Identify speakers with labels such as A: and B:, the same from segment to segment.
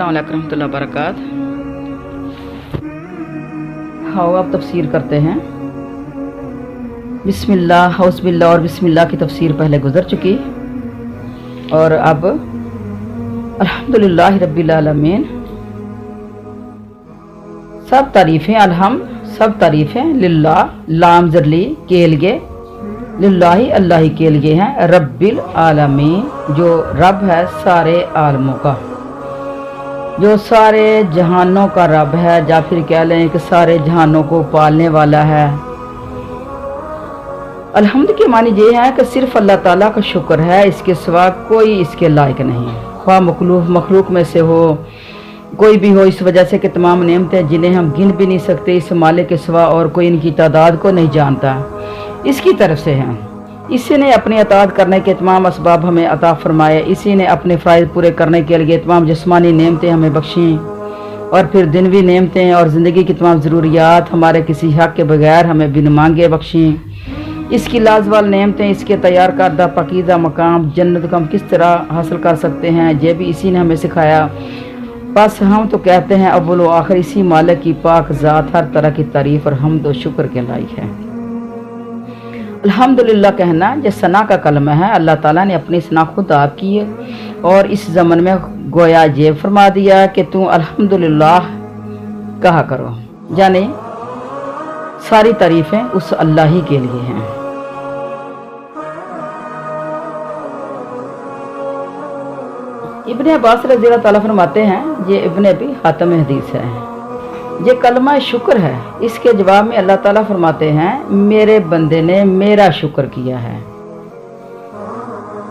A: अस्सलाम वालेकुम रहमतुल्लाहि व बरकातहू। हाँ, अब तफसीर करते हैं। बिस्मिल्लाह, हौसबिल्लाह और बिस्मिल्लाह की तफसीर पहले गुजर चुकी और अब अल्हम्दुलिल्लाह रब्बिल आलमीन। सब तारीफ़ें सब तारीफ़ें लिल्लाह, लाम जरली के लिए, लिल्लाही अल्लाह के लिए हैं। रब्बिल आलमीन, जो रब है सारे आलमों का, जो सारे जहानों का रब है, या फिर कह लें कि सारे जहानों को पालने वाला है। अल्हम्द के मानी ये है कि सिर्फ अल्लाह ताला का शुक्र है, इसके सिवा कोई इसके लायक नहीं है। ख्वाह मखलूक में से हो, कोई भी हो, इस वजह से कि तमाम नेमतें जिन्हें हम गिन भी नहीं सकते, इस मालिक के सिवा और कोई इनकी तादाद को नहीं जानता, इसकी तरफ से हैं। इसी ने अपनी अताअत करने के तमाम असबाब हमें अता फरमाए, इसी ने अपने फ़राइज़ पूरे करने के लिए तमाम जिस्मानी नेमतें हमें बख्शीं और फिर दिनवी नेमतें और ज़िंदगी की तमाम ज़रूरियात हमारे किसी हक़ के बगैर हमें बिन मांगे बख्शीं। इसकी लाजवाल नेमतें, इसके तैयार करदा पकीज़ा मकाम जन्नत को हम किस तरह हासिल कर सकते हैं, ये भी इसी ने हमें सिखाया। बस हम तो कहते हैं अव्वल व आखिर इसी मालिक की पाक ज़ात हर तरह की तारीफ़ और हम्द व शुक्र के लायक है। अल्हम्दुलिल्लाह कहना ये सना का कलमा है। अल्लाह ताला ने अपनी सना खुद आप की है और इस ज़मन में गोया ये फरमा दिया कि तू अल्हम्दुलिल्लाह कहा करो, यानी सारी तारीफ़ें उस अल्लाह ही के लिए हैं। इब्ने अब्बास रज़ियल्लाहु ताला फरमाते हैं, ये इब्ने अबी हातिम हदीस है, ये कलमा शुक्र है। इसके जवाब में अल्लाह ताला फरमाते हैं, मेरे बंदे ने मेरा शुक्र किया है।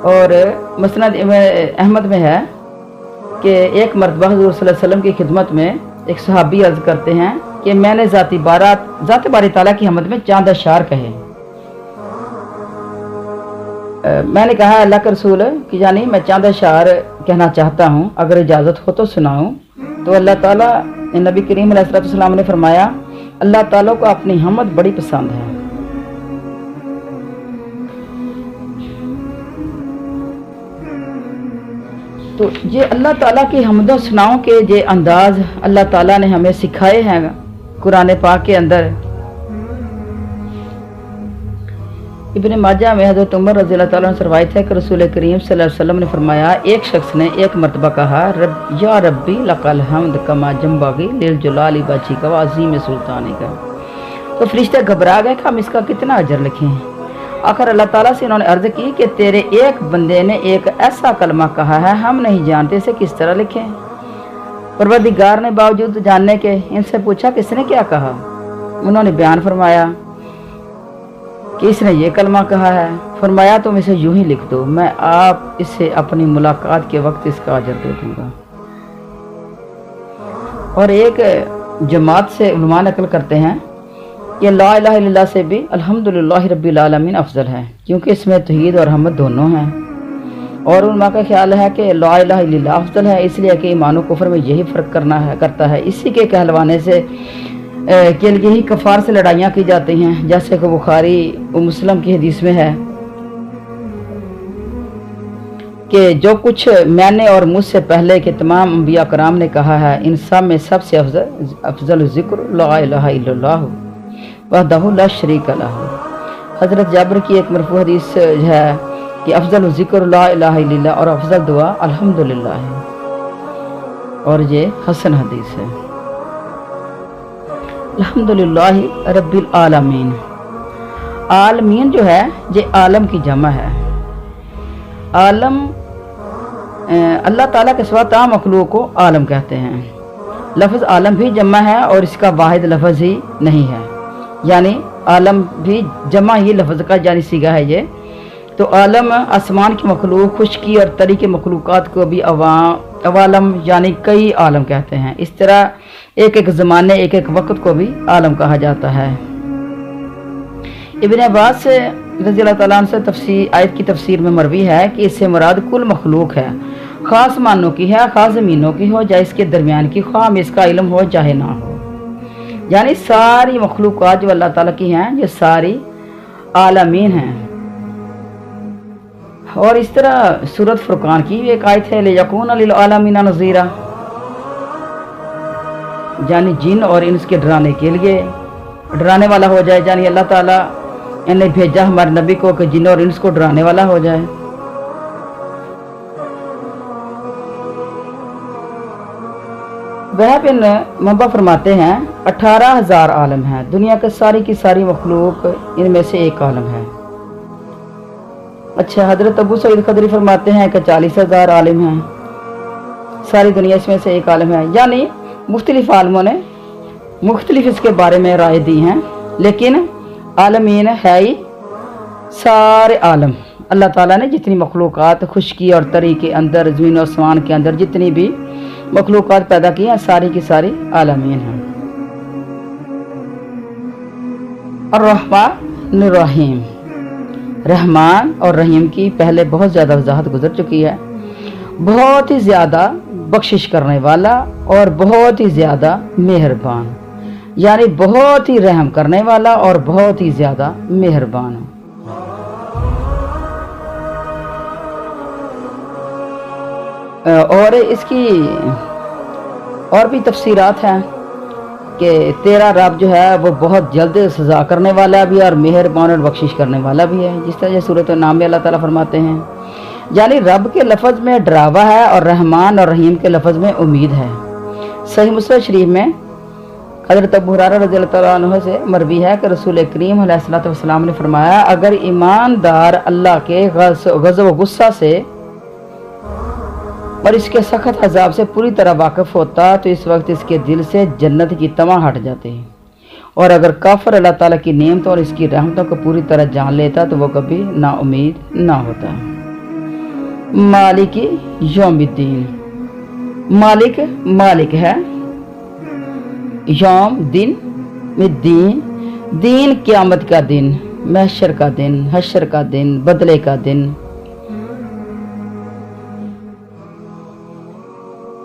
A: और मुस्नद अहमद में है कि एक मरतबा हुज़ूर सल्लल्लाहु अलैहि वसल्लम की खिदमत में एक सहाबी अर्ज़ करते हैं कि मैंने ज़ात बारी ताला की हमद में चांद अशार कहे। मैंने कहा अल्लाह के रसूल कि यानी मैं चांद अशार कहना चाहता हूँ, अगर इजाज़त हो तो सुनाऊँ। तो अल्लाह ताला नबी करीम अलैहिस्सलाम ने फरमाया, अल्लाह ताला को अपनी हमद बड़ी पसंद है। तो ये अल्लाह ताला की हमदो सुनाओ के ये अंदाज अल्लाह ताला ने हमें सिखाए हैं कुरान पाक के अंदर। इब्ने माजा में हज़रत उमर रज़ियल्लाहु ताला से रवायत है कि रसूल करीम सल्लल्लाहु अलैहि वसल्लम ने फरमाया, एक शख्स ने एक मरतबा कहा, या रब्बी लकल हम्द कमा जम्बागी लिल जलाली बाची का अज़ीम सुल्तानी का। तो फरिश्ते घबरा गए कि हम इसका कितना अजर लिखें। आखिर अल्लाह ताला से उन्होंने अर्ज़ की कि तेरे एक बंदे ने एक ऐसा कलमा कहा है, हम नहीं जानते इसे किस तरह लिखें। परवरदिगार ने बावजूद जानने के इनसे पूछा कि इसने क्या कहा। उन्होंने बयान फरमाया कि इसने ये कलमा कहा है। फरमाया तुम इसे यूं ही लिख दो, मैं आप इसे अपनी मुलाकात के वक्त इसका अजर दे दूंगा। और एक जमात से उलमा नकल करते हैं कि ला इलाहा इल्लल्लाह से भी अल्हम्दुलिल्लाह रब्बिल आलमीन अफजल है, क्योंकि इसमें तौहीद और हम्द दोनों हैं। और उलमा का ख्याल है कि ला इलाहा इल्लल्लाह अफजल है, इसलिए कि ईमान और कुफ्र में यही फ़र्क करता है। इसी के कहलवाने से के लिए ही कफ़ार से लड़ाइयाँ की जाती हैं, जैसे कि बुखारी व मुस्लिम की हदीस में है कि जो कुछ मैंने और मुझसे पहले के तमाम अंबिया कराम ने कहा है, इन सब में सबसे अफजल ज़िक्र ला इलाहा इल्लल्लाह वहदहु ला शरीक लहू। हज़रत जाबिर की एक मरफू हदीस है कि अफजल ज़िक्र ला इलाहा इल्लल्लाह और अफजल दुआ अल्हम्दुलिल्लाह है, और ये हसन हदीस है। अल्हम्दुलिल्लाह रब्बिल आलमीन। आलमीन जो है ये आलम की जमा है। आलम अल्लाह ताला के सिवा तमाम मखलूक को आलम कहते हैं। लफ्ज़ आलम भी जमा है और इसका वाहिद लफ्ज़ ही नहीं है, यानी आलम भी जमा ही लफ्ज़ का यानी सीगा है ये। तो आलम आसमान की मखलूक, खुशकी और तरी के मखलूक़ात को भी अवालम यानी कई आलम कहते हैं। इस तरह एक एक ज़माने एक एक वक्त को भी आलम कहा जाता है। इब्ने अब्बास रज़ियल्लाहु ताला अन्हु से आयत की तफसीर में मरवी है कि इससे मुराद कुल मखलूक है, ख़ास मानों की है, ख़ास ज़मीनों की हो, चाहे इसके दरमियान की, ख्वाह में इसका इल्म हो चाहे ना हो। यानी सारी मखलूक़ात जो अल्लाह ताला की हैं ये सारी आलमीन हैं। और इस तरह सूरत फुरकान की एक आयत है, लियकून लिल आलमीना नज़ीरा, यानी जिन और इंस के डराने के लिए डराने वाला हो जाए, यानी अल्लाह ताला ने भेजा हमारे नबी को कि जिन और इंस को डराने वाला हो जाए। वह बिन मब्बा फरमाते हैं 18,000 आलम हैं, दुनिया के सारी की सारी मखलूक इनमें से एक आलम है। अच्छा, हजरत अबू सईद खदरी फरमाते हैं कि 40,000 आलिम हैं, सारी दुनिया इसमें से एक आलम है। यानी मुख्तलिफ आलमों ने मुख्तलिफ इसके बारे में राय दी हैं, लेकिन आलमीन है ही सारे आलम। अल्लाह ताला ने जितनी मखलूक़ात खुशकी और तरी के अंदर, ज़मीन और आसमान के अंदर जितनी भी मखलूक़ात पैदा की हैं, सारी की सारी आलमीन हैं। और रहमान रहीम, रहमान और रहीम की पहले बहुत ज़्यादा वजाहत गुजर चुकी है। बहुत ही ज़्यादा बख्शिश करने वाला और बहुत ही ज़्यादा मेहरबान, यानी बहुत ही रहम करने वाला और बहुत ही ज़्यादा मेहरबान। और इसकी और भी तफसीरात हैं कि तेरा रब जो है वो बहुत जल्द सज़ा करने वाला भी है और मेहरबान और बख्शिश करने वाला भी है। जिस तरह सूरत नाम में अल्लाह ताला फरमाते हैं, यानी रब के लफ्ज़ में डरावा है और रहमान और रहीम के लफ्ज़ में उम्मीद है। सही मुस्लिम शरीफ में हज़रत अबू हुरैरा रज़ियल्लाहु तआला अन्हु से मरवी है कि रसूल करीम अलैहिस्सलातु वस्सलाम ने फरमाया, अगर ईमानदार अल्लाह के गज़ब व गुस्सा से और इसके सख्त अजाब से पूरी तरह वाकिफ़ होता तो इस वक्त इसके दिल से जन्नत की तमा हट जाती, और अगर काफिर अल्लाह ताला की नेमतों और इसकी रहमतों को पूरी तरह जान लेता तो वो कभी नाउमीद ना होता। मालिक यौमिद्दीन, मालिक मालिक है, यौम दिन में दीन, दीन क़यामत का दिन, महशर का दिन, हशर का दिन, बदले का दिन।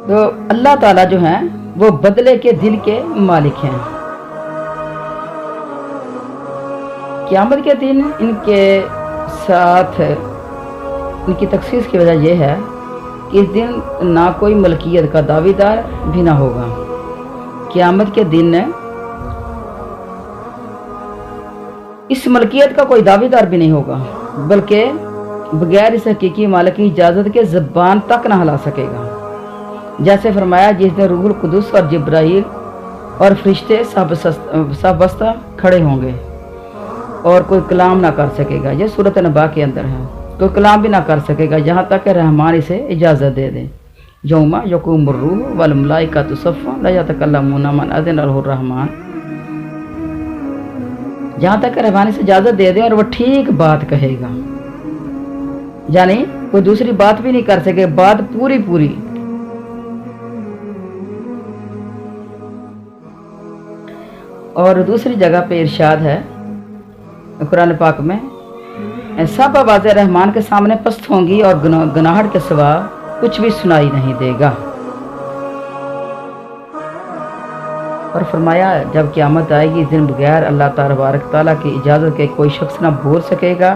A: तो अल्लाह ताला जो हैं वो बदले के दिल के मालिक हैं। क़यामत के दिन इनके साथ इनकी तखसीस की वजह यह है कि इस दिन ना कोई मलकियत का दावेदार भी ना होगा। क़यामत के दिन इस मलकियत का कोई दावेदार भी नहीं होगा, बल्कि बगैर इस हकीकी मालिक की इजाज़त के ज़बान तक ना हिला सकेगा। जैसे फरमाया, जिस दिन रूहुल कुदुस और जिब्राइल और फरिश्ते सब बस्ता खड़े होंगे और कोई कलाम ना कर सकेगा। ये सूरत नबा के अंदर है, कोई कलाम भी ना कर सकेगा यहाँ तक कि रहमान इसे इजाज़त दे दे। यौमा यक़ूमुर रूह वल मलाइकतु सफ़्फ़न ला यतकल्लमूना मन अज़िन लहुर रहमान, यहाँ तक कि रहमान इसे इजाज़त दे दे और वह ठीक बात कहेगा, यानी कोई दूसरी बात भी नहीं कर सके, बात पूरी पूरी। और दूसरी जगह पे इरशाद है कुरान पाक में, सब आवाज़ें रहमान के सामने पस्त होंगी और गुनाहट के सिवा कुछ भी सुनाई नहीं देगा। और फरमाया, जब क़यामत आएगी इस दिन बगैर अल्लाह तबारक तआला की इजाज़त के कोई शख्स ना बोल सकेगा।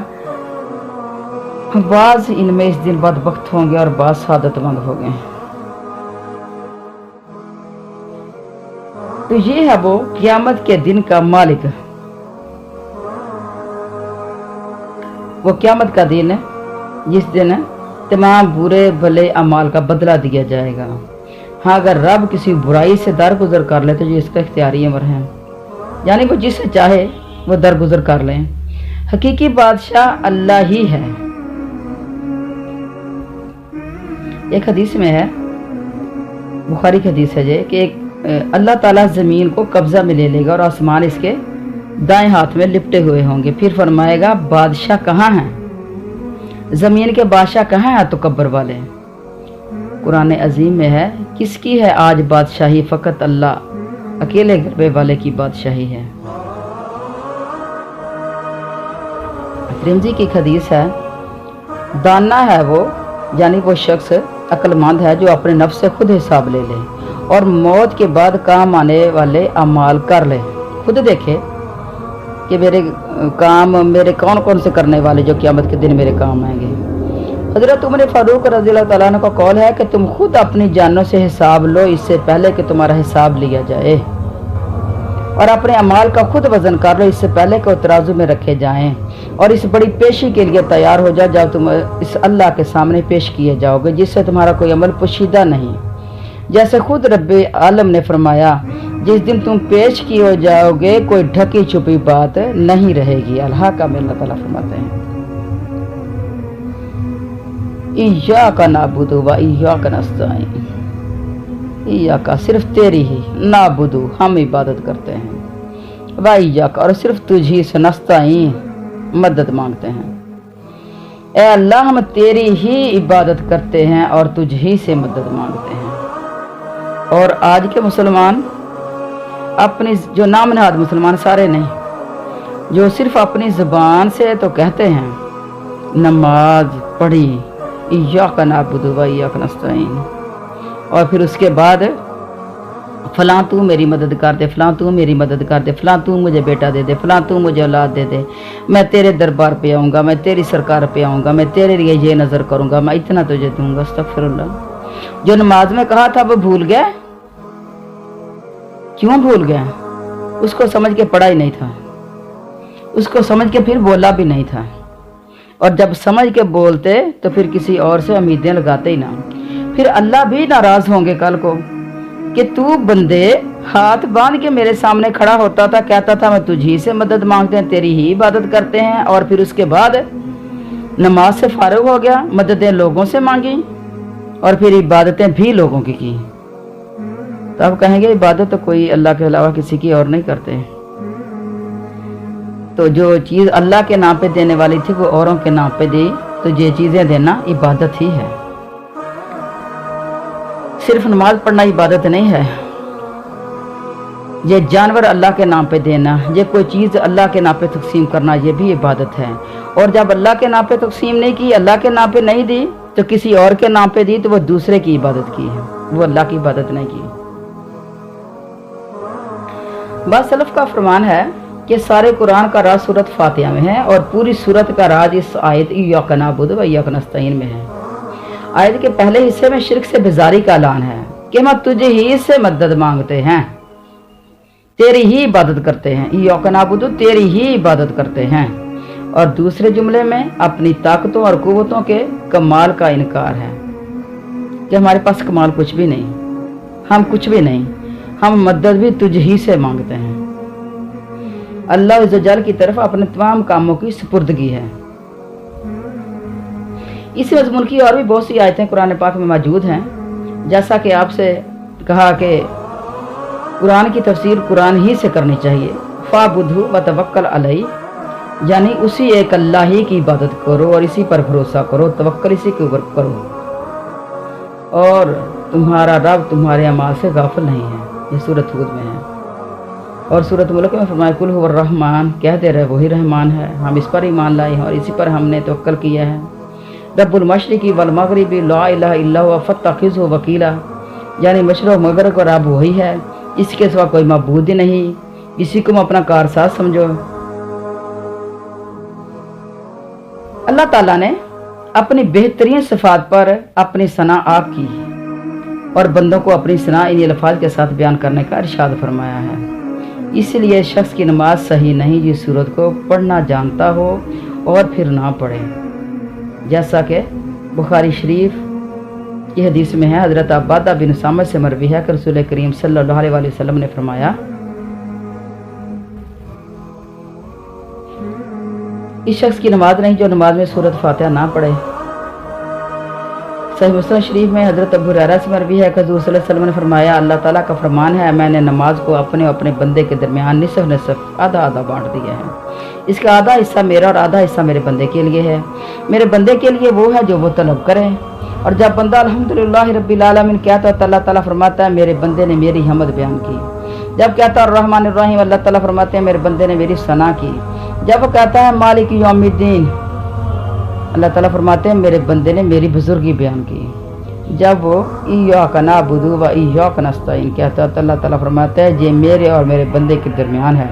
A: बाज़ इनमें इस दिन बदबख्त होंगे और बाज़ सादतमंद होंगे। तो ये है वो क़यामत के दिन का मालिक, वो क़यामत का दिन जिस दिन तमाम बुरे भले अमाल का बदला दिया जाएगा। हाँ, अगर रब किसी बुराई से दरगुजर कर ले तो ये इसका इख्तियारी अमर है, यानी वो जिसे चाहे वो दरगुजर कर लें। हकीकी बादशाह अल्लाह ही है। एक हदीस में है, बुखारी की हदीस है ये, कि अल्लाह ताला ज़मीन को कब्ज़ा में ले लेगा और आसमान इसके दाएं हाथ में लिपटे हुए होंगे। फिर फरमाएगा, बादशाह कहाँ हैं, ज़मीन के बादशाह कहाँ हैं तकब्बर वाले। कुरान अजीम में है, किसकी है आज बादशाही, फ़कत अल्लाह, अकेले गरबे वाले की बादशाही है। तिरमिज़ी की हदीस है, दाना है वो, यानी वो शख्स अक्लमंद है जो अपने नफ्स से खुद हिसाब ले ले और मौत के बाद काम आने वाले अमाल कर ले। खुद देखे कि मेरे काम मेरे कौन कौन से करने वाले जो क़यामत के दिन मेरे काम आएंगे। हज़रत उमर फारूक रज़ी अल्लाह तआला अन्हु का कौल है कि तुम खुद अपनी जानों से हिसाब लो इससे पहले कि तुम्हारा हिसाब लिया जाए, और अपने अमाल का खुद वजन कर लो इससे पहले कि वो तराजू में रखे जाएं, और इस बड़ी पेशी के लिए तैयार हो जाओ जब तुम इस अल्लाह के सामने पेश किए जाओगे जिससे तुम्हारा कोई अमल पोशीदा नहीं। जैसे खुद रब्बे आलम ने फरमाया, जिस दिन तुम पेश किए हो जाओगे कोई ढकी छुपी बात नहीं रहेगी। अल्लाह का अल्लाह ताला फरमाते हैं, इय्याका नअबुदु व इय्याका नस्तईन, इय्याका सिर्फ तेरी ही, नअबुदु हम इबादत करते हैं, व इय्याका और सिर्फ तुझी से, नस्तईन मदद मांगते हैं। ए अल्लाह हम तेरी ही इबादत करते हैं और तुझ ही से मदद मांगते हैं। और आज के मुसलमान अपनी, जो नाम नहाद मुसलमान सारे नहीं, जो सिर्फ अपनी ज़बान से तो कहते हैं नमाज पढ़ी इय्याका नअबुदु व इय्याका नस्तईन, और फिर उसके बाद फ़लाँ तू मेरी मदद कर दे, फ़लाँ तू मेरी मदद कर दे, फ़लाँ तू मुझे बेटा दे दे, फ़लाँ तू मुझे औलाद दे दे, मैं तेरे दरबार पे आऊँगा, मैं तेरी सरकार पे आऊँगा, मैं तेरे लिए ये नज़र करूँगा, मैं इतना तुझे दूँगा। अस्तग़फिरुल्लाह। जो नमाज में कहा था वो भूल गया। क्यों भूल गया? उसको समझ के पढ़ा ही नहीं था, उसको समझ के फिर बोला भी नहीं था, और जब समझ के बोलते तो फिर किसी और से उम्मीदें लगाते ही ना। फिर अल्लाह भी नाराज़ होंगे कल को कि तू बंदे हाथ बांध के मेरे सामने खड़ा होता था, कहता था मैं तुझी से मदद मांगते हैं, तेरी ही इबादत करते हैं, और फिर उसके बाद नमाज से फारिग हो गया, मददें लोगों से मांगी और फिर इबादतें भी लोगों की तो अब कहेंगे इबादत तो कोई अल्लाह के अलावा किसी की और नहीं करते। तो जो चीज़ अल्लाह के नाम पे देने वाली थी वो औरों के नाम पे दी, तो ये चीज़ें देना इबादत ही है। सिर्फ नमाज पढ़ना इबादत नहीं है, ये जानवर अल्लाह के नाम पे देना, ये कोई चीज़ अल्लाह के नाम पे तकसीम करना, ये भी इबादत है। और जब अल्लाह के नाम पे तकसीम नहीं की, अल्लाह के नाम पे नहीं दी, तो किसी और के नाम पे दी, तो वो दूसरे की इबादत की है, वो अल्लाह की इबादत नहीं की। बस सलफ का फरमान है कि सारे कुरान का राज सूरत फातिहा में है, और पूरी सूरत का राज इस आयत इय्याका नअबुदु व इय्याका नस्तईन में है। आयत के पहले हिस्से में शिर्क से बेजारी का ऐलान है कि हम तुझे ही से मदद मांगते हैं, तेरी ही इबादत करते हैं, इय्याका नअबुदु तेरी ही इबादत करते हैं। और दूसरे जुमले में अपनी ताकतों और कुव्वतों के कमाल का इनकार है कि हमारे पास कमाल कुछ भी नहीं, हम कुछ भी नहीं, हम मदद भी तुझ ही से मांगते हैं। अल्लाह अज़्ज़ व जल की तरफ अपने तमाम कामों की सुपुर्दगी है। इस मज़मून की और भी बहुत सी आयतें कुरान पाक में मौजूद हैं। जैसा कि आपसे कहा कि कुरान की तफसीर कुरान ही से करनी चाहिए। फ़अब्दुहु व तवक्कल अलैहि, यानी उसी एक अल्लाह ही की इबादत करो और इसी पर भरोसा करो, तवक्कल इसी के ऊपर करो, और तुम्हारा रब तुम्हारे अमाल से गाफिल नहीं है। ये सूरत हूद में है। और सूरत मुल्क में फरमाया कुल हुवर रहमान, कह दे रहे वही रहमान है, हम इस पर ईमान लाए हैं और इसी पर हमने तवक्कल किया है। रब्बुल मशरिकी वल मगरिबी ला इलाहा इल्ला हुवा फत्तखिज़हु वकीला, यानी मशरक़ मगरिब का रब वही है, इसके सिवा कोई माबूद ही नहीं, इसी को अपना कारसाज समझो। अल्लाह ताला ने अपनी बेहतरीन सिफात पर अपनी सना आप की और बंदों को अपनी सना इन अल्फाज के साथ बयान करने का इरशाद फरमाया है। इसलिए शख्स की नमाज सही नहीं जिस सूरत को पढ़ना जानता हो और फिर ना पढ़े। जैसा कि बुखारी शरीफ की हदीस में है, हज़रत अब्बादा बिन सामित से मरवी है कि रसूल करीम सल्लल्लाहु अलैहि वसल्लम ने फरमाया, इस शख्स की नमाज नहीं जो नमाज में सूरत फातिहा ना पढ़े। सही मुस्लिम शरीफ में हज़रत अबू हुरैरा से मरवी है कि हज़ूर सल्लल्लाहु अलैहि वसल्लम ने फरमाया, अल्लाह ताला का फरमान है, मैंने नमाज को अपने और अपने बंदे के दरमियान निसफ निसफ आधा आधा बांट दिया है। इसका आधा हिस्सा मेरा और आधा हिस्सा मेरे बंदे के लिए है। मेरे बंदे के लिए वो है जो वो तलब करे। और जब बंदा अल्हम्दुलिल्लाह रब्बिल आलमीन कहता है तो अल्लाह ताला फरमाता है मेरे बंदे ने मेरी हमद बयान की। जब कहता है रहमान रहीम, अल्लाह ताला फरमाते हैं मेरे बंदे ने मेरी सना की। जब वो कहता है मालिक यौमिद्दीन, अल्लाह ताला फरमाते हैं मेरे बंदे ने मेरी बुजुर्गी बयान की। जब वो इय्याका नअबुदु व इय्याका नस्तईन कहता है तो अल्लाह ताला फरमाता है ये मेरे और मेरे बंदे के दरमियान है।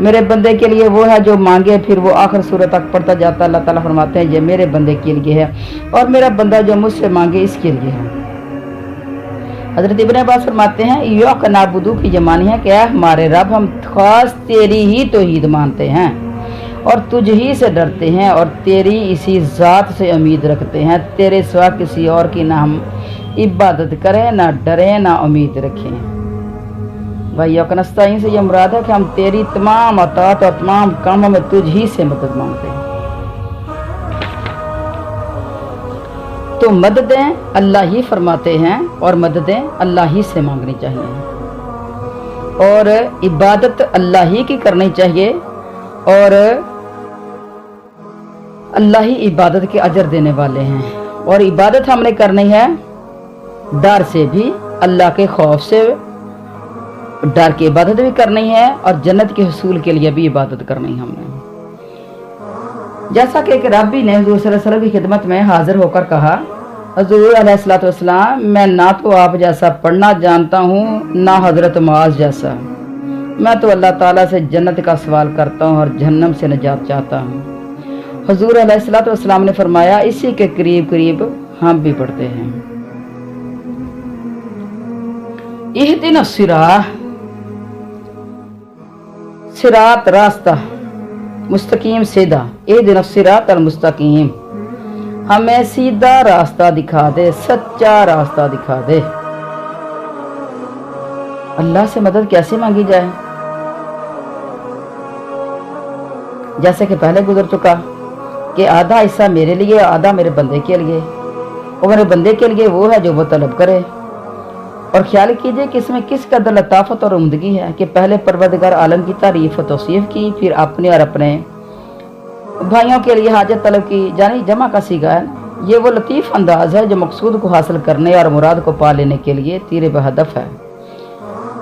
A: मेरे बंदे के लिए वो है जो मांगे, फिर वो आखिर सूरत तक पढ़ता जाता है। अल्लाह ताला फरमाते हैं ये मेरे बंदे के लिए है और मेरा बंदा जो मुझसे मांगे इसके लिए है। हज़रत इब्न अब्बास फरमाते हैं इय्याका नअबुदु की ये मानी है कि हमारे रब हम खास तेरी ही तौहीद मानते हैं और तुझ ही से डरते हैं और तेरी इसी ज़ात से उम्मीद रखते हैं, तेरे सिवा किसी और की ना हम इबादत करें, ना डरें, ना उम्मीद रखें। भाई यकनस्ताइन से यह मुराद है कि हम तेरी तमाम अतात और तमाम कामों में तुझ ही से मदद मांगते हैं। तो मददें अल्लाह ही फरमाते हैं और मददें अल्लाह ही से मांगनी चाहिए और इबादत अल्लाह ही की करनी चाहिए और अल्लाह ही इबादत के अजर देने वाले हैं। और इबादत हमने करनी है डर से भी, अल्लाह के खौफ से डर की इबादत भी करनी है और जन्नत के हुसूल के लिए भी इबादत करनी है हमने। जैसा कि एक रब्बी ने हुजूर सल्लल्लाहु अलैहि वसल्लम की खिदमत में हाजिर होकर कहा, हुजूर अलैहिस्सलातु वस्सलाम मैं ना तो आप जैसा पढ़ना जानता हूँ ना हजरत मुआज़ जैसा, मैं तो अल्लाह ताला से जन्नत का सवाल करता हूँ और जहन्नम से निजात चाहता हूँ। हुजूर अलैहिस्सलातु वस्सलाम ने फरमाया इसी के करीब करीब हम भी पढ़ते हैं। इहदिना सिरात रास्ता मुस्तकीम सीधा, इहदिना सिरात अल मुस्तकीम हमें सीधा रास्ता दिखा दे, सच्चा रास्ता दिखा दे। अल्लाह से मदद कैसे मांगी जाए? जैसे कि पहले गुजर चुका कि आधा हिस्सा मेरे लिए आधा मेरे बंदे के लिए, और मेरे बंदे के लिए वो है जो वो तलब करे। और ख्याल कीजिए कि इसमें किस कदर लताफत और उम्दगी है कि पहले परवरदिगार आलम की तारीफ और तौसीफ की, फिर अपने और अपने भाइयों के लिए हाजत तलब की, यानी जमा का सीगा है। ये वो लतीफ़ अंदाज है जो मकसूद को हासिल करने और मुराद को पा लेने के लिए तीर बहदफ है।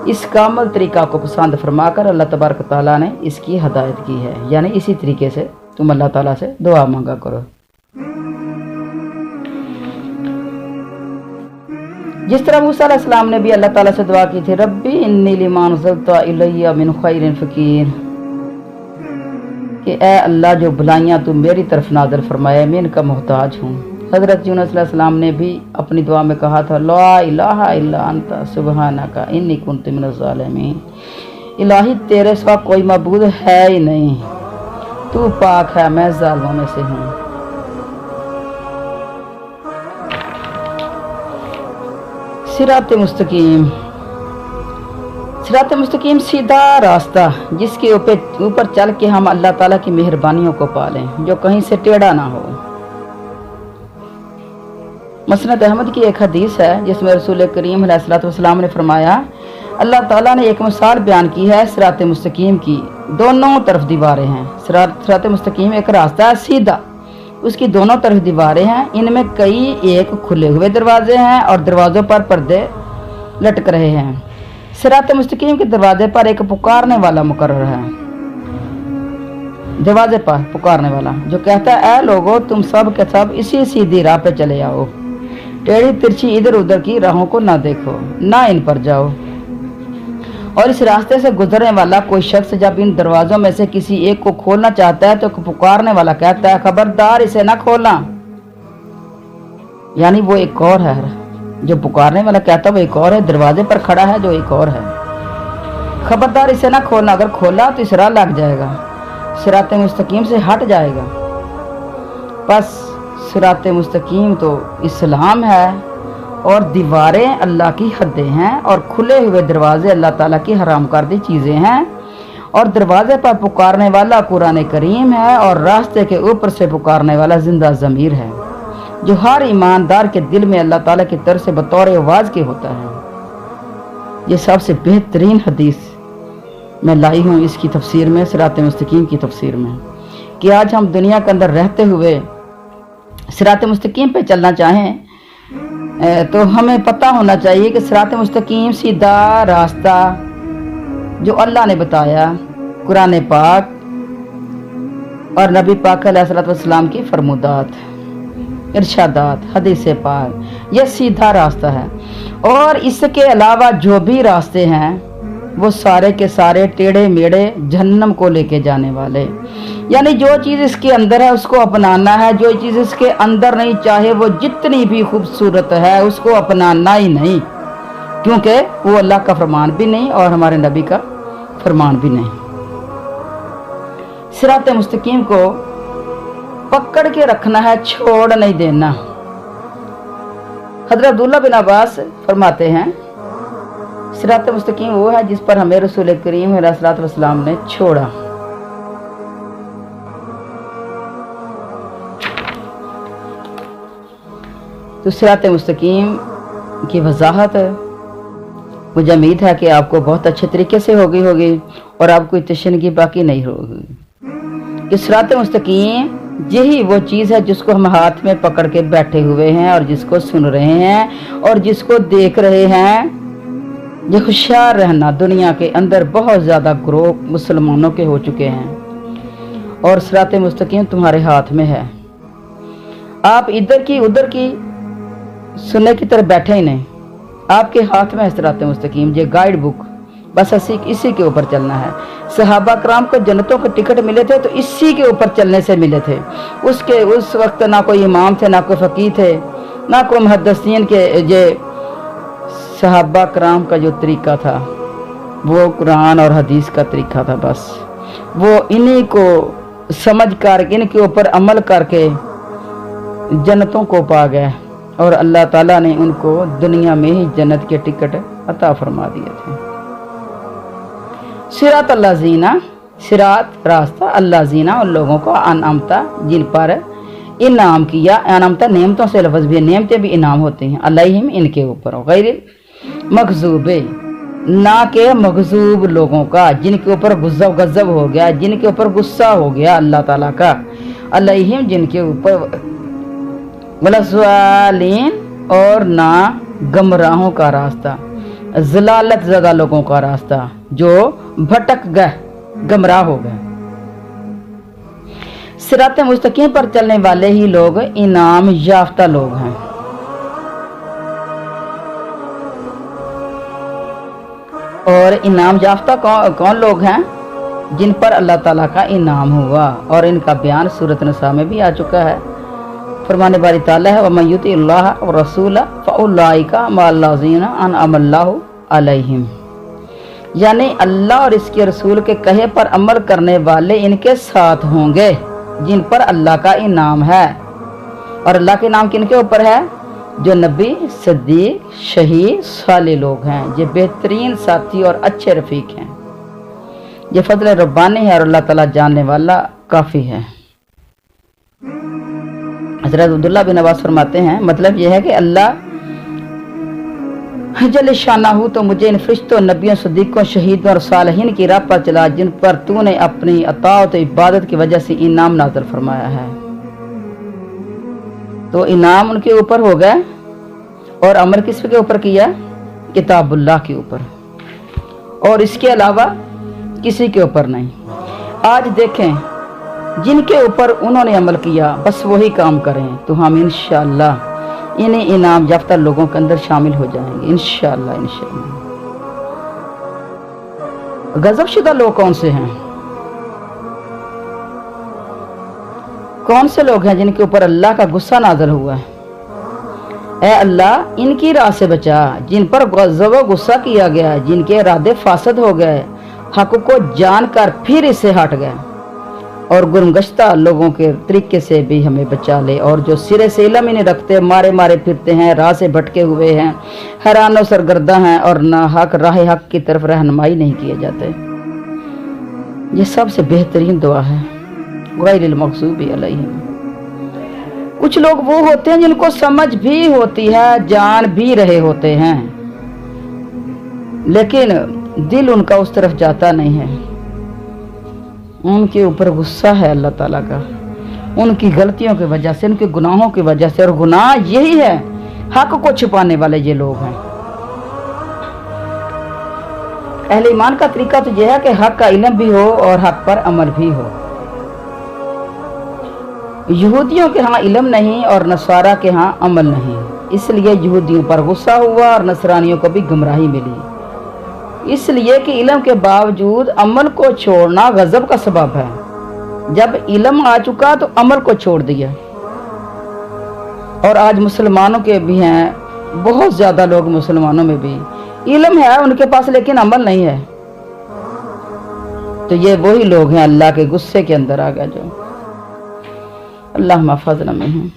A: इस कामल तरीका को पसंद फरमाकर अल्लाह तबारक ताला ने इसकी हदायत की है, यानी इसी तरीके से तुम अल्लाह ताला से दुआ मांगा करो। जिस तरह मूसा अलैहिस्सलाम ने भी अल्लाह ताला से दुआ की थी, रब्बी इन्नी लिमा नज़लता इलैया मिन खैरिन फ़कीर, कि ए अल्लाह जो भलाइयाँ तू मेरी तरफ नाज़िल फरमाए मैं इनका मोहताज हूँ। हज़रत यूनुस अलैहिस्सलाम ने भी अपनी दुआ में कहा था ला इलाहा इल्ला अंता सुबहानका इन्नी कुन्तु मिनज़ ज़ालिमीन, इलाही तेरे सिवा कोई मबूद है ही नहीं, तू पाक है, मैं ज़ालिमों में से हूँ। सिरात मुस्तकीम, सिरात मुस्तकीम सीधा रास्ता जिसके ऊपर चल के हम अल्लाह ताला की मेहरबानियों को पालें, जो कहीं से टेढ़ा ना हो। मसनद अहमद की एक हदीस है जिसमें रसूल करीम अलैहिस्सलातु वस्सलाम ने फरमाया अल्लाह ताला ने एक मिसाल बयान की है सिरात मुस्तकीम की, दोनों तरफ दीवारें हैं। सिरात मुस्तकीम एक रास्ता है सीधा, उसकी दोनों तरफ दीवारें हैं, इनमें कई एक खुले हुए दरवाजे हैं और दरवाज़ों पर पर्दे लटक रहे हैं। सिरात मुस्तकीम के दरवाजे पर एक पुकारने वाला मुकर्रर है, दरवाजे पर पुकारने वाला जो कहता है ऐ लोगो तुम सब के सब इसी सीधी राह पे चले आओ, टेढ़ी तिरछी इधर उधर की राहों को ना देखो, ना इन पर जाओ। और इस रास्ते से गुजरने वाला कोई शख्स जब इन दरवाज़ों में से किसी एक को खोलना चाहता है तो पुकारने वाला कहता है खबरदार इसे ना खोलना, यानी वो एक और है, जो पुकारने वाला कहता है वो एक और है, दरवाजे पर खड़ा है जो एक और है। खबरदार इसे ना खोलना, अगर खोला तो इस राह लग जाएगा, सिरात मुस्तकीम से हट जाएगा। बस सिरात मुस्तकीम तो इस्लाम है और दीवारें अल्लाह की हदें हैं और खुले हुए दरवाजे अल्लाह ताला की हराम कर दी चीज़ें हैं। और दरवाजे पर पुकारने वाला कुरान करीम है और रास्ते के ऊपर से पुकारने वाला जिंदा ज़मीर है, जो हर ईमानदार के दिल में अल्लाह ताला की तरफ से बतौर आवाज़ के होता है। ये सबसे बेहतरीन हदीस मैं लाई हूँ इसकी तफसीर में, सिरात मुस्तकीम की तफसीर में, कि आज हम दुनिया के अंदर रहते हुए सिरात मुस्तकीम पे चलना चाहें तो हमें पता होना चाहिए कि सिरात मुस्तकीम सीधा रास्ता जो अल्लाह ने बताया कुरान पाक और नबी पाक अलैहिस्सलातु वस्सलाम की फरमुदात, इरशादात, हदीस पाक, यह सीधा रास्ता है। और इसके अलावा जो भी रास्ते हैं वो सारे के सारे टेढ़े मेढ़े जहन्नम को लेके जाने वाले। यानी जो चीज़ इसके अंदर है उसको अपनाना है, जो चीज़ इसके अंदर नहीं, चाहे वो जितनी भी खूबसूरत है, उसको अपनाना ही नहीं, क्योंकि वो अल्लाह का फरमान भी नहीं और हमारे नबी का फरमान भी नहीं। सिरात मुस्तकीम को पकड़ के रखना है, छोड़ नहीं देना। हज़रत अब्दुल्लाह बिन अब्बास फरमाते हैं, सिरात मुस्तकीम वो है जिस पर हमें रसूल करीम अलैहिस्सलातु वस्सलाम ने छोड़ा। तो सिरात मुस्तकीम की वजाहत मुझे उम्मीद है कि आपको बहुत अच्छे तरीके से होगी और आपको तशनगी बाकी नहीं होगी। कि सिरात मुस्तकीम यही वो चीज़ है जिसको हम हाथ में पकड़ के बैठे हुए हैं और जिसको सुन रहे हैं और जिसको देख रहे हैं। ये होशियार रहना, दुनिया के अंदर बहुत ज़्यादा ग्रोह मुसलमानों के हो चुके हैं और सिरात मुस्तकीम तुम्हारे हाथ में है। आप इधर की उधर की सुनने की तरफ बैठे ही नहीं, आपके हाथ में है सिरात मुस्तकीम, ये गाइड बुक, बस इसी के ऊपर चलना है। सहाबा कराम को जन्नतों के टिकट मिले थे तो इसी के ऊपर चलने से मिले थे। उस वक्त ना कोई इमाम थे, ना कोई फ़कीह थे, ना कोई मुहद्दिसीन के। ये सहाबा कराम का जो तरीका था वो कुरान और हदीस का तरीका था। बस वो इन्हीं को समझ कर, इनके ऊपर अमल करके जन्नतों को पा गए और अल्लाह ताला ने उनको दुनिया में ही जन्नत के टिकट अता फरमा दिए थे। सिरात अल्लाह जीना, सिरात रास्ता, अल्लाह जीना उन लोगों को अनामता जिन पर इनाम किया। अनामता नेमतों से लफ्ज़ भी, नेमतें भी इनाम होती हैं। अलैहिम इनके ऊपर, गैर मगजूबे ना के मगजूब लोगों का, जिनके ऊपर गज़ब हो गया, जिनके ऊपर गुस्सा हो गया अल्लाह ताला का। अलैहिम जिनके ऊपर, वलस्वालीन और ना गमराहों का रास्ता, ज़लालत ज़दा लोगों का रास्ता जो भटक गए, गमराह हो गए। सिरात मुस्तकीम पर चलने वाले ही लोग इनाम याफ्ता लोग हैं। और इनाम याफ्ता कौन लोग हैं? जिन पर अल्लाह ताला का इनाम हुआ, और इनका बयान सूरत निसा में भी आ चुका है। फरमाने बारी ताला है, वमन युतिल्लाह व रसूला फउलाइका मअल्लज़ीना अनअमल्लाहु अलैहिम। यानी अल्लाह और इसके रसूल के कहे पर अमल करने वाले इनके साथ होंगे जिन पर अल्लाह का इनाम है। और अल्लाह के इनाम किनके ऊपर है? जो नबी, सिद्दीक, शहीद, साले लोग हैं। ये बेहतरीन साथी और अच्छे रफीक हैं। ये फजल रब्बानी है और अल्लाह ताला जानने वाला काफ़ी है। हज़रत अब्दुल्लाह बिन अब्बास फरमाते हैं, मतलब यह है कि अल्लाह जल शानाहू तो मुझे इन फरिश्तों, नबियों, सिद्दीकों, शहीदों और सालिहीन की राह पर चला जिन पर तूने अपनी अताअत इबादत की वजह से इनाम नाज़िल फरमाया है। तो इनाम उनके ऊपर हो गए और अमल किस के ऊपर किया? किताबुल्लाह के ऊपर, और इसके अलावा किसी के ऊपर नहीं। आज देखें, जिनके ऊपर उन्होंने अमल किया बस वही काम करें तो हम इंशाअल्लाह इन्हीं इनाम याफ्ता लोगों के अंदर शामिल हो जाएंगे इंशाअल्लाह। गजब शुदा लोग कौन से हैं? कौन से लोग हैं जिनके ऊपर अल्लाह का गुस्सा नाज़िल हुआ है? ऐ अल्लाह इनकी राह से बचा, जिन पर गज़ब व गुस्सा किया गया, जिनके इरादे फासद हो गए, हक को जानकर फिर इससे हट गए, और गुमगश्ता लोगों के तरीके से भी हमें बचा ले। और जो सिरे से इल्म ही नहीं रखते, मारे मारे फिरते हैं, राह से भटके हुए हैं, हैरान और सरगर्दा हैं और ना हक राह हक की तरफ रहनुमाई नहीं किए जाते। ये सबसे बेहतरीन दुआ है, गैरिल मग़ज़ूबि अलैहिम। कुछ लोग वो होते हैं जिनको समझ भी होती है, जान भी रहे होते हैं, लेकिन दिल उनका उस तरफ जाता नहीं है। उनके ऊपर गुस्सा है अल्लाह ताला का, उनकी गलतियों की वजह से, उनके गुनाहों की वजह से। और गुनाह यही है, हक को छुपाने वाले ये लोग हैं। अहले ईमान का तरीका तो यह है कि हक का इल्म भी हो और हक पर अमल भी हो। यहूदियों के यहाँ इल्म नहीं और नसारा के यहाँ अमल नहीं, इसलिए यहूदियों पर गुस्सा हुआ और नसरानियों को भी गुमराही मिली, इसलिए कि इल्म के बावजूद अमल को छोड़ना गजब का सबब है। जब इल्म आ चुका तो अमल को छोड़ दिया। और आज मुसलमानों के भी हैं, बहुत ज़्यादा लोग मुसलमानों में भी इल्म है उनके पास लेकिन अमल नहीं है। तो ये वही लोग हैं अल्लाह के गुस्से के अंदर आ गया, जो अल्लाह महफज़ना में है।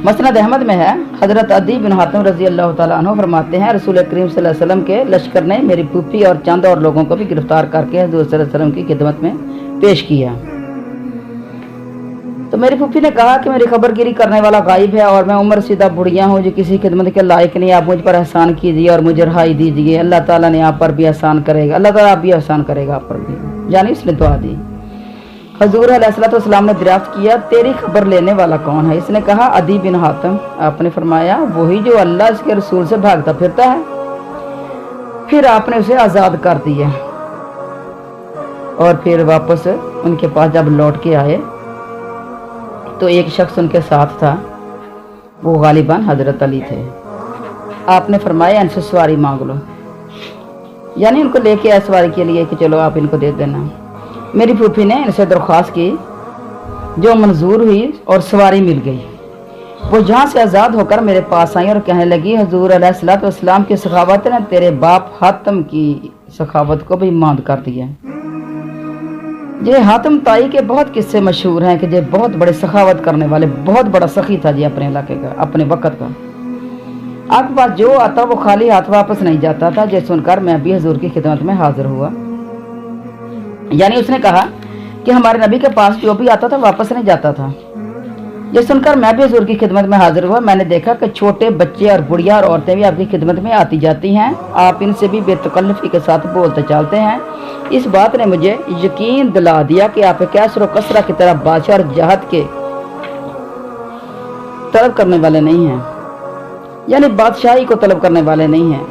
A: मसनद अहमद में है, हज़रत अदी बिन हातिम रज़ी अल्लाह तआला अन्हु फरमाते हैं, रसूल करीम सल्लल्लाहु अलैहि वसल्लम के लश्कर ने मेरी फूफी और चंद और लोगों को भी गिरफ्तार करके हुज़ूर सल्लल्लाहु अलैहि वसल्लम की खिदमत में पेश किया। तो मेरी फूफी ने कहा कि मेरी खबरगिरी करने वाला गायब है और मैं उम्र सीधा बुढ़िया हूँ जो किसी खिदमत के लायक नहीं। आप मुझ पर एहसान कीजिए और मुझे रहाई दीजिए, अल्लाह ताला ने आप पर भी एहसान करेगा, अल्लाह ताला आप भी एहसान करेगा आप पर भी। यानी उसने दुआ दी। हजूर अलैहिस्सलाम ने दरियाफ्त किया, तेरी खबर लेने वाला कौन है? इसने कहा, अदी बिन हातिम। आपने फरमाया, वही जो अल्लाह इसके रसूल से भागता फिरता है। फिर आपने उसे आज़ाद कर दिया। और फिर वापस उनके पास जब लौट के आए तो एक शख्स उनके साथ था, वो गालिबन हजरत अली थे। आपने फरमाया, इनसे सवारी मांग लो, यानी उनको लेके आए सवारी के लिए कि चलो आप इनको दे देना। मेरी फूफी ने इनसे दरख्वास्त की, जो मंजूर हुई और सवारी मिल गई। वो जहाँ से आज़ाद होकर मेरे पास आई और कहने लगी, हजूर अलैहिस्सलाम की सखावत ने तेरे बाप हातिम की सखावत को भी मांद कर दिया। ये हातिम ताई के बहुत किस्से मशहूर हैं कि ये बहुत बड़े सखावत करने वाले, बहुत बड़ा सखी था जी अपने इलाके का, अपने वक़्त का। आपके पास जो आता वो खाली हाथ वापस नहीं जाता था। ये सुनकर मैं भी हजूर की खिदमत में हाजिर हुआ। यानी उसने कहा कि हमारे नबी के पास जो भी आता था वापस नहीं जाता था। ये सुनकर मैं भी हजूर की खिदमत में हाजिर हुआ। मैंने देखा कि छोटे बच्चे और बुढ़िया और औरतें भी आपकी खिदमत में आती जाती हैं। आप इनसे भी बेतकल्लुफ़ी के साथ बोलते चालते हैं। इस बात ने मुझे यकीन दिला दिया कि आप कैसर और कसरा की तरह बादशाह और जहद के तलब करने वाले नहीं हैं, यानी बादशाही को तलब करने वाले नहीं हैं,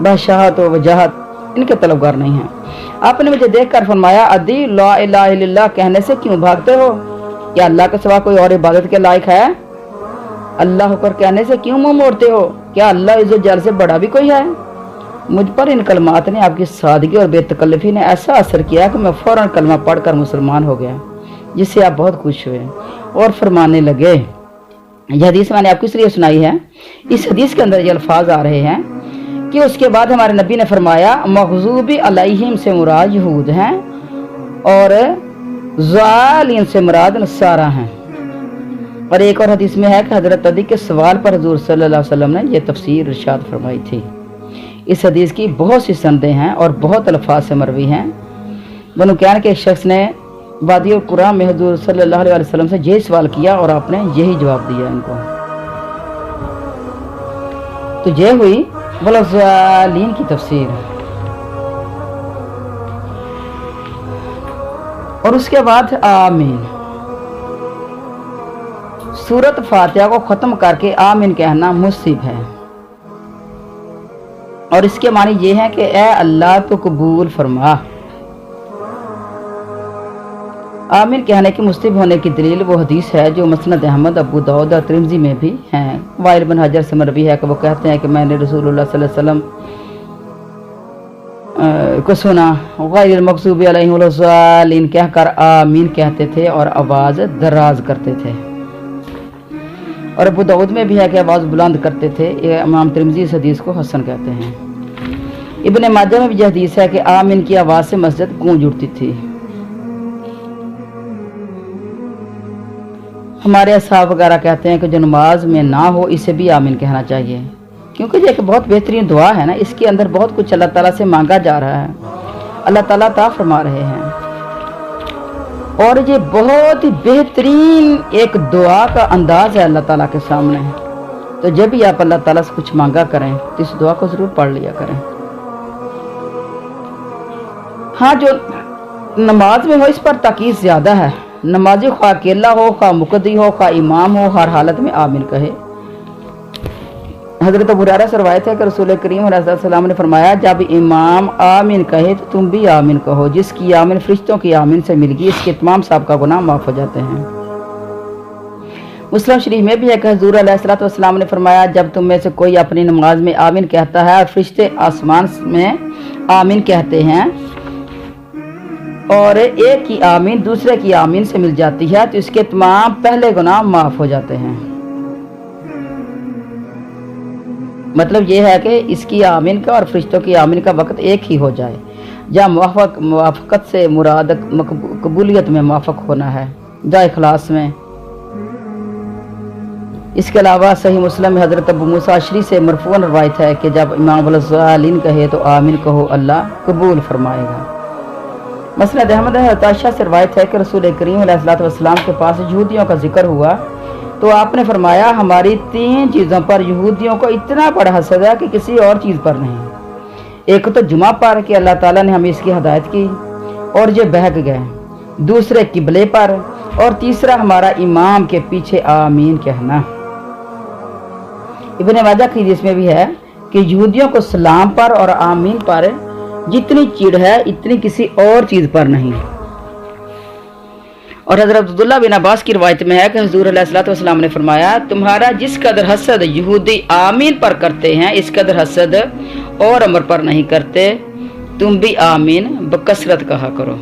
A: बादशाहत और वजाहत इनके तलबगार नहीं हैं। आपने मुझे देखकर फरमाया, अदी ला इलाहा इल्लल्लाह कहने से क्यों भागते हो? क्या अल्लाह के सिवा कोई और इबादत के लायक है? अल्लाह होकर कहने से क्यों मुंह मोड़ते हो? क्या अल्लाह इज़्ज़त जल से बड़ा भी कोई है? मुझ पर इन कलमात ने, आपकी सादगी और बेतकल्लुफ़ी ने ऐसा असर किया कि मैं फ़ौरन कलमा पढ़कर मुसलमान हो गया, जिससे आप बहुत खुश हुए और फरमाने लगे। यह हदीस मैंने आपको इसलिए सुनाई है, इस हदीस के अंदर ये अल्फाज आ रहे हैं कि उसके बाद हमारे नबी ने फरमाया, मग़ज़ूबी अलैहिम से मुराद यहूद हैं और ज़ालिन से मुराद नसारा हैं। और एक और हदीस में है कि हज़रत अदी के सवाल पर हुज़ूर सल्लल्लाहु अलैहि वसल्लम ने यह तफसीर इरशाद फरमाई थी। इस हदीस की बहुत सी संदें हैं और बहुत अल्फाज से मरवी हैं। बनु कैन के एक शख्स ने वादी कुरान में हुज़ूर सल्लल्लाहु अलैहि वसल्लम से यही सवाल किया और आपने यही जवाब दिया इनको। तो ये हुई वलज़ालीन की तफसीर। और उसके बाद आमीन। सूरत फातिहा को ख़त्म करके आमीन कहना मुसीब है। और इसके मानी ये है कि ए अल्लाह तो कबूल फरमा। आमीन कहने की मुस्तिब होने की दलील वो हदीस है जो मसनद अहमद, अबू दाऊद और तिरमिज़ी में भी हैं। वाइल बिन हजर से मरवी है कि वो कहते हैं कि मैंने रसूलुल्लाह सल्लल्लाहु अलैहि वसल्लम को सुना, गैरिल मग़ज़ूबी अलैहिम वलज़ालिन कहकर आमीन कहते थे और आवाज़ दराज करते थे। और अबू दाऊद में भी है कि आवाज़ बुलंद करते थे। इमाम तिरमिज़ी इस हदीस को हसन कहते हैं। इब्न माजा में भी यह हदीस है कि आमीन की आवाज़ से मस्जिद गूंज उठती थी। हमारे असहाब वगैरह कहते हैं कि जो नमाज में ना हो इसे भी आमीन कहना चाहिए, क्योंकि ये एक बहुत बेहतरीन दुआ है ना। इसके अंदर बहुत कुछ अल्लाह ताला से मांगा जा रहा है, अल्लाह ताला अता फरमा रहे हैं। और ये बहुत ही बेहतरीन एक दुआ का अंदाज है अल्लाह ताला के सामने। तो जब भी आप अल्लाह ताला से कुछ मांगा करें तो इस दुआ को ज़रूर पढ़ लिया करें। हाँ, जो नमाज में हो इस पर ताकीद ज़्यादा है। नमाजी ख्वा अकेला हो, ख्वा मुक़द्दी हो, ख्वा इमाम हो, हर हालत में आमीन कहे। हज़रत अबू हुरैरा से रवायत है कि रसूल करीम सल्लल्लाहु ने फरमाया, जब इमाम आमीन कहे तो तुम भी आमीन कहो। जिसकी आमीन फरिश्तों की आमीन से मिल गई, इसके तमाम साबिक़ा गुनाह माफ़ हो जाते हैं। मुस्लिम शरीफ में भी है कि हुज़ूर अलैहिस्सलातु वस्सलाम ने फरमाया, जब तुम में से कोई अपनी नमाज में आमीन कहता है और फरिश्ते आसमान में आमीन कहते हैं और एक की आमीन दूसरे की आमीन से मिल जाती है, तो इसके तमाम पहले गुनाह माफ़ हो जाते हैं। मतलब ये है कि इसकी आमीन का और फरिश्तों की आमीन का वक्त एक ही हो जाए। जहाँ मुवाफ़क़त से मुराद कबूलियत में मुवाफ़क़ होना है, जहाँ इखलास में। इसके अलावा सही मुस्लिम में हज़रत अबू मूसा अशरी से मरफ़ूअन रवायत है कि जब इमाम वल कहे तो आमीन कहो, अल्लाह कबूल फरमाएगा। मसनद अहमद आयशा से रवायत है कि रसूल करीम अलैहिस्सलातु वस्सलाम के पास यहूदियों का जिक्र हुआ तो आपने फरमाया, हमारी 3 चीज़ों पर यहूदियों को इतना बड़ा हसद है कि किसी और चीज़ पर नहीं। एक तो जुमा पर कि अल्लाह ताला ने हमें इसकी हिदायत की और ये बहक गए, दूसरे किबले पर, और तीसरा हमारा इमाम के पीछे आमीन कहना। इब्ने माजा की हदीस में भी है कि यहूदियों को सलाम पर और आमीन पर जितनी चिढ़ है इतनी किसी और चीज़ पर नहीं। और हज़रत अब्दुल्लाह बिन अब्बास की रवायत में है कि हुज़ूर अलैहिस्सलातु वस्सलाम ने फरमाया, तुम्हारा जिस कदर हसद यहूदी आमीन पर करते हैं, इस कदर हसद और अमर पर नहीं करते। तुम भी आमीन बकसरत कहा करो।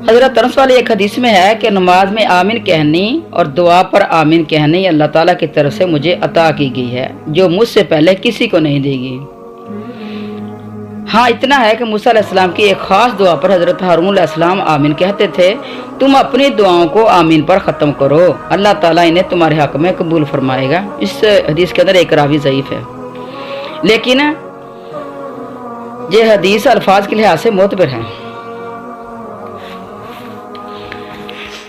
A: हज़रत अनस वाली एक हदीस में है कि नमाज में आमीन कहनी और दुआ पर आमीन कहनी अल्लाह ताला की तरफ से मुझे अता की गई है, जो मुझसे पहले किसी को नहीं देगी। हाँ, इतना है कि मूसा अलैहिस्सलाम की एक ख़ास दुआ पर हज़रत हारून अलैहिस्सलाम आमीन कहते थे। तुम अपनी दुआओं को आमीन पर ख़त्म करो, अल्लाह ताला इन्हें तुम्हारे हक़ में कबूल फरमाएगा। इस हदीस के अंदर एक रावी ज़ईफ़ है, लेकिन ये हदीस अल्फाज के लिहाज से मोतबर है।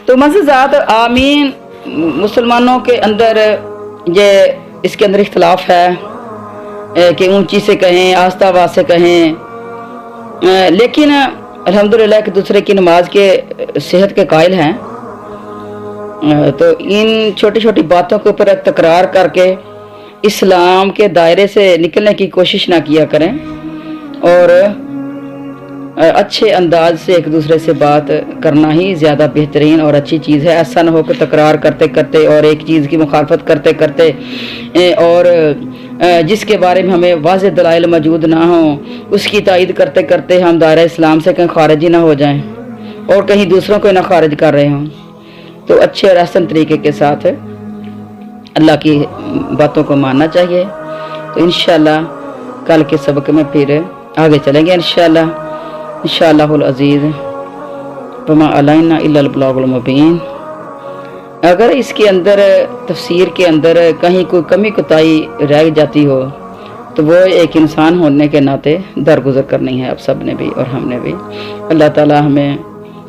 A: तो मज़ीदात आमीन मुसलमानों के अंदर ये इसके अंदर इख्तलाफ है कि ऊंची से कहें, आस्ता आवाज़ से कहें, लेकिन अल्हम्दुलिल्लाह एक दूसरे की नमाज के सेहत के कायल हैं। तो इन छोटी छोटी बातों के ऊपर तकरार करके इस्लाम के दायरे से निकलने की कोशिश ना किया करें और अच्छे अंदाज से एक दूसरे से बात करना ही ज़्यादा बेहतरीन और अच्छी चीज़ है। ऐसा ना हो कि तकरार करते करते और एक चीज़ की मुखालफत करते करते और जिसके बारे में हमें वाज़ेह दलाइल मौजूद ना हो उसकी तायीद करते करते हम दायरा इस्लाम से कहीं खारिज ही ना हो जाएं और कहीं दूसरों को ना खारिज कर रहे हों। तो अच्छे और आसान तरीके के साथ अल्लाह की बातों को मानना चाहिए। तो इंशाअल्लाह कल के सबक में फिर आगे चलेंगे इंशाअल्लाहुल अज़ीज़। वमा अलैना इल्लल बलागुल मुबीन। अगर इसके अंदर तफसीर के अंदर कहीं कोई कमी कोताही रह जाती हो तो वो एक इंसान होने के नाते दरगुजर करनी है, आप सब ने भी और हमने भी। अल्लाह ताला हमें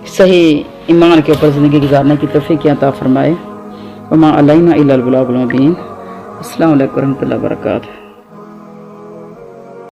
A: सही ईमान के ऊपर ज़िंदगी गुजारने की तौफ़ीक़ अता फ़रमाए। वमा अलैना इल्लल बलागुल मुबीन। अस्सलामु अलैकुम व रहमतुल्लाहि व बरकातुहू।